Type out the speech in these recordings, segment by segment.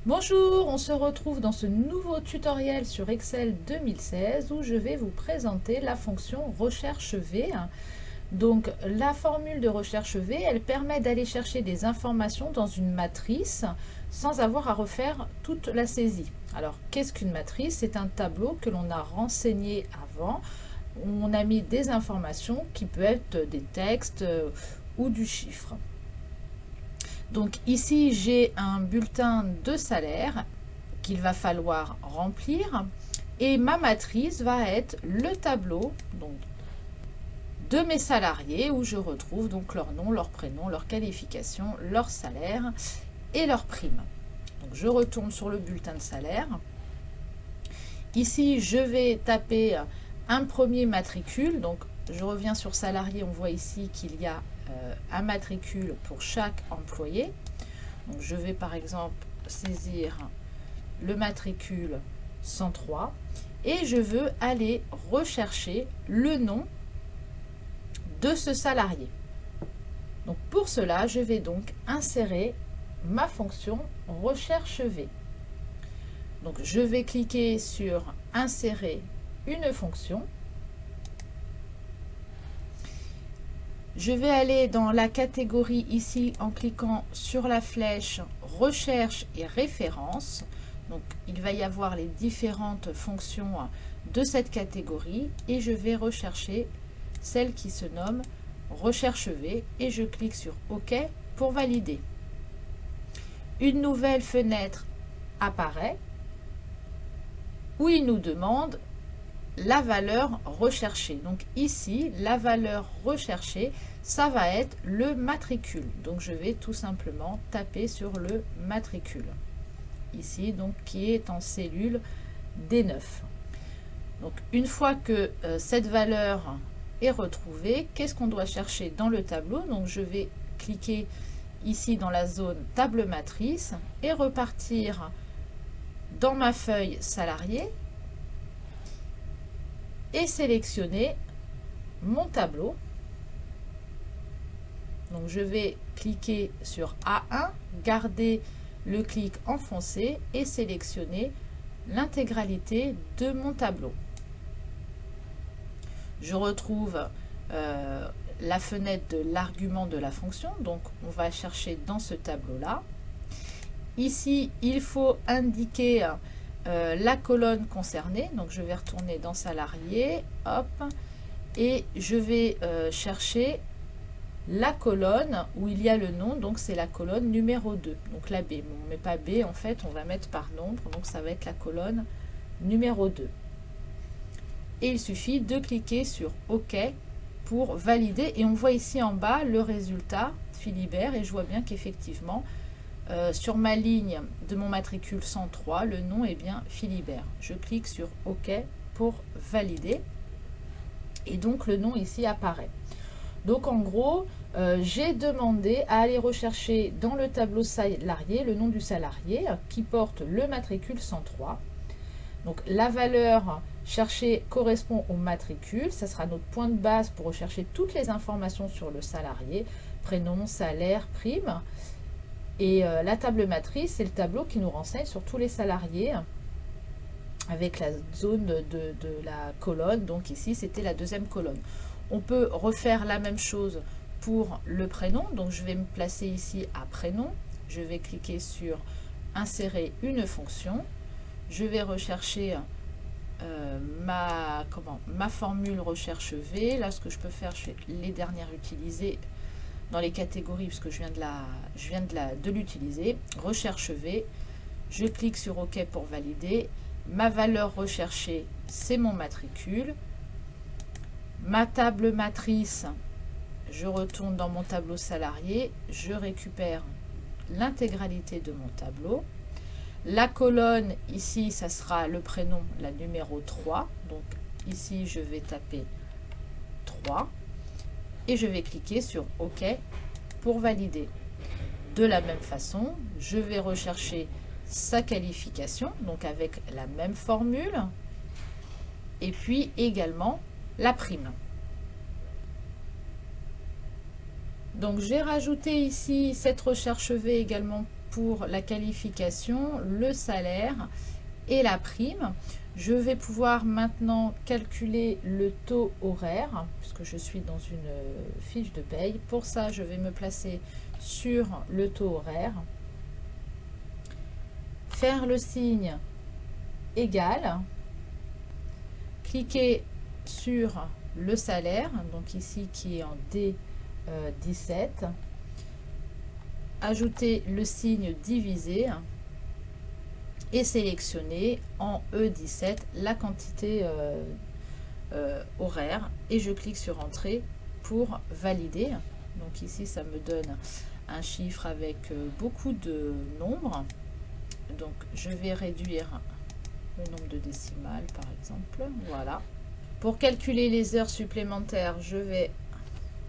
Bonjour, on se retrouve dans ce nouveau tutoriel sur Excel 2016 où je vais vous présenter la fonction recherche V. Donc la formule de recherche V, elle permet d'aller chercher des informations dans une matrice sans avoir à refaire toute la saisie. Alors qu'est-ce qu'une matrice? C'est un tableau que l'on a renseigné avant, où on a mis des informations qui peuvent être des textes ou du chiffre. Donc ici, j'ai un bulletin de salaire qu'il va falloir remplir et ma matrice va être le tableau donc, de mes salariés où je retrouve donc leur nom, leur prénom, leur qualification, leur salaire et leur prime. Donc je retourne sur le bulletin de salaire. Ici, je vais taper un premier matricule. Donc je reviens sur salarié, on voit ici qu'il y a un matricule pour chaque employé. Donc je vais par exemple saisir le matricule 103 et je veux aller rechercher le nom de ce salarié. Donc pour cela, je vais donc insérer ma fonction recherche V. Donc je vais cliquer sur insérer une fonction. Je vais aller dans la catégorie ici en cliquant sur la flèche recherche et référence. Donc il va y avoir les différentes fonctions de cette catégorie et je vais rechercher celle qui se nomme recherche V et je clique sur OK pour valider. Une nouvelle fenêtre apparaît où il nous demande la valeur recherchée. Donc ici, la valeur recherchée, ça va être le matricule. Donc je vais tout simplement taper sur le matricule. Ici, donc qui est en cellule D9. Donc une fois que cette valeur est retrouvée, qu'est-ce qu'on doit chercher dans le tableau? Donc je vais cliquer ici dans la zone table matrice et repartir dans ma feuille salarié et sélectionner mon tableau. Donc je vais cliquer sur A1, garder le clic enfoncé et sélectionner l'intégralité de mon tableau. Je retrouve la fenêtre de l'argument de la fonction, donc on va chercher dans ce tableau-là. Ici, il faut indiquer la colonne concernée, donc je vais retourner dans salarié, hop, et je vais chercher la colonne où il y a le nom, donc c'est la colonne numéro 2, donc la B. On ne met pas B, en fait, on va mettre par nombre, donc ça va être la colonne numéro 2. Et il suffit de cliquer sur OK pour valider, et on voit ici en bas le résultat Philibert, et je vois bien qu'effectivement, sur ma ligne de mon matricule 103, le nom est bien Philibert. Je clique sur OK pour valider et donc le nom ici apparaît. Donc en gros, j'ai demandé à aller rechercher dans le tableau salarié le nom du salarié qui porte le matricule 103. Donc la valeur cherchée correspond au matricule, ça sera notre point de base pour rechercher toutes les informations sur le salarié, prénom, salaire, prime. Et la table matrice, c'est le tableau qui nous renseigne sur tous les salariés avec la zone de la colonne. Donc ici, c'était la deuxième colonne. On peut refaire la même chose pour le prénom. Donc je vais me placer ici à prénom. Je vais cliquer sur insérer une fonction. Je vais rechercher ma formule recherche V. Là, ce que je peux faire, je fais les dernières utilisées dans les catégories, puisque je viens de l'utiliser. Recherche V, je clique sur OK pour valider. Ma valeur recherchée, c'est mon matricule. Ma table matrice, je retourne dans mon tableau salarié, je récupère l'intégralité de mon tableau. La colonne, ici, ça sera le prénom, la numéro 3. Donc ici, je vais taper 3. Et je vais cliquer sur OK pour valider. De la même façon, je vais rechercher sa qualification, donc avec la même formule, et puis également la prime. Donc j'ai rajouté ici cette recherche V également pour la qualification, le salaire et la prime. Je vais pouvoir maintenant calculer le taux horaire, puisque je suis dans une fiche de paye. Pour ça, je vais me placer sur le taux horaire, faire le signe égal, cliquer sur le salaire, donc ici qui est en D17, ajouter le signe divisé et sélectionner en E17 la quantité horaire et je clique sur entrée pour valider. Donc ici ça me donne un chiffre avec beaucoup de nombres, donc je vais réduire le nombre de décimales par exemple. Voilà, pour calculer les heures supplémentaires je vais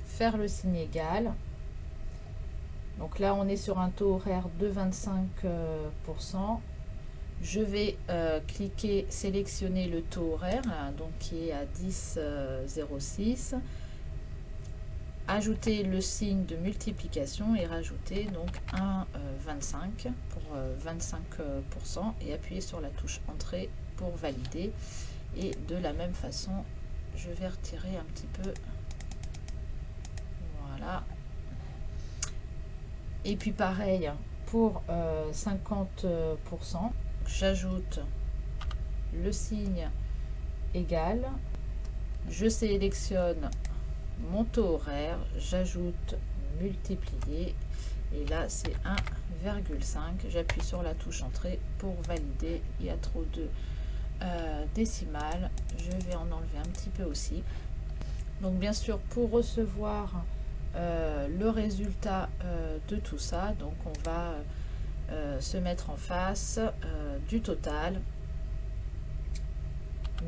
faire le signe égal. Donc là on est sur un taux horaire de 25%. Je vais cliquer, sélectionner le taux horaire, là, donc qui est à 10,06, ajouter le signe de multiplication et rajouter donc 1,25 pour 25% et appuyer sur la touche entrée pour valider. Et de la même façon, je vais retirer un petit peu. Voilà. Et puis pareil pour 50%. J'ajoute le signe égal, je sélectionne mon taux horaire, j'ajoute multiplier et là c'est 1,5. J'appuie sur la touche entrée pour valider. Il y a trop de décimales, je vais en enlever un petit peu aussi. Donc bien sûr, pour recevoir le résultat de tout ça, donc on va se mettre en face du total,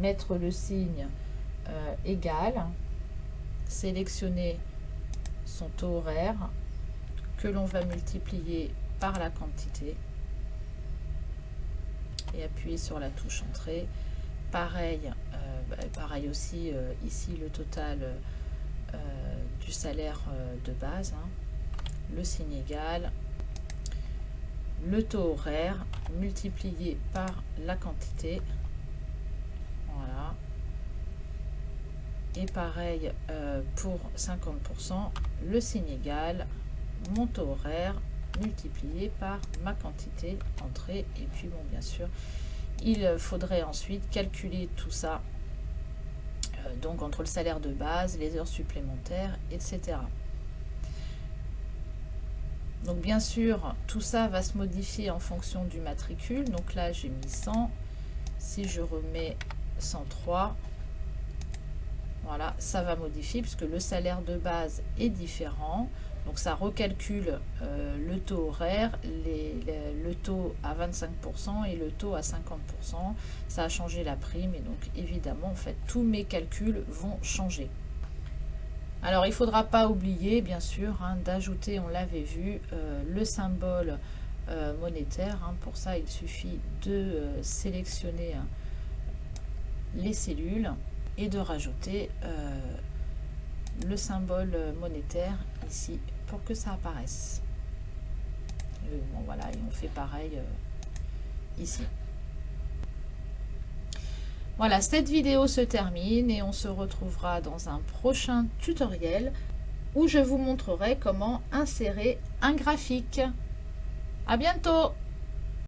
mettre le signe égal, sélectionner son taux horaire que l'on va multiplier par la quantité et appuyer sur la touche entrée. Pareil, pareil aussi ici le total du salaire de base, hein. Le signe égal, le taux horaire multiplié par la quantité. Voilà. Et pareil pour 50%, le signe égal, mon taux horaire multiplié par ma quantité entrée. Et puis bon, bien sûr, il faudrait ensuite calculer tout ça, donc entre le salaire de base, les heures supplémentaires, etc. Donc bien sûr, tout ça va se modifier en fonction du matricule. Donc là, j'ai mis 100. Si je remets 103, voilà, ça va modifier puisque le salaire de base est différent. Donc ça recalcule le taux horaire, le taux à 25% et le taux à 50%. Ça a changé la prime et donc évidemment, en fait, tous mes calculs vont changer. Alors, il ne faudra pas oublier, bien sûr, hein, d'ajouter, on l'avait vu, le symbole monétaire. Hein. Pour ça, il suffit de sélectionner les cellules et de rajouter le symbole monétaire ici pour que ça apparaisse. Bon, voilà, et on fait pareil ici. Voilà, cette vidéo se termine et on se retrouvera dans un prochain tutoriel où je vous montrerai comment insérer un graphique. À bientôt!